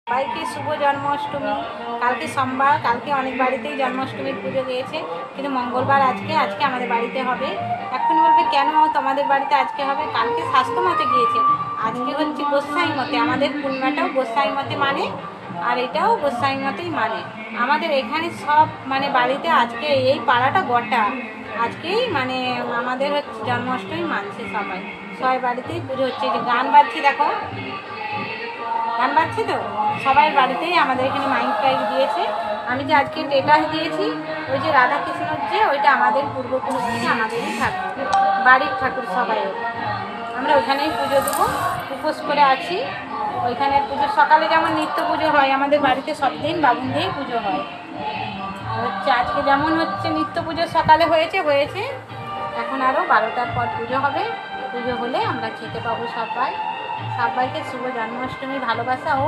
সবাইকে শুভ জন্মাষ্টমী। কালকে সোমবার, কালকে অনেক বাড়িতেই জন্মাষ্টমীর পুজো গিয়েছে, কিন্তু মঙ্গলবার আজকে আমাদের বাড়িতে হবে। এখন বলবে কেন তোমাদের বাড়িতে আজকে হবে? কালকে স্বাস্থ্য মতে গিয়েছে, আজকে হচ্ছে গোসাই মতে। আমাদের পূর্ণাটাও গোসাই মতে মানে, আর এটাও গোসাই মতেই মানে। আমাদের এখানে সব মানে বাড়িতে আজকে এই পাড়াটা গোটা আজকেই মানে আমাদের হচ্ছে জন্মাষ্টমী মানছে সবাই। সবাই বাড়িতেই পুজো হচ্ছে। যে গান বাজছে দেখো, গান বাজছে তো, সবাই বাড়িতেই আমাদের এখানে মাইক টাইক দিয়েছে। আমি যে আজকে স্টেটাস দিয়েছি, ওই যে রাধাকৃষ্ণর যে ওইটা আমাদের পূর্বপুরুষ থেকে আমাদেরই ঠাকুর, বাড়ির ঠাকুর সবাই। আমরা ওইখানেই পুজো দেবো, উপোস করে আছি। ওইখানে পুজো সকালে যেমন নিত্য পুজো হয় আমাদের বাড়িতে, সব দিন বাবুন দিয়েই পুজো হয়। আর হচ্ছে আজকে যেমন হচ্ছে নিত্য পুজো সকালে হয়েছে, এখন আরও 12টার পর পুজো হবে। পুজো হলে আমরা খেতে পাবো সবাই। সবাইকে শুভ জন্মাষ্টমী, ভালোবাসা ও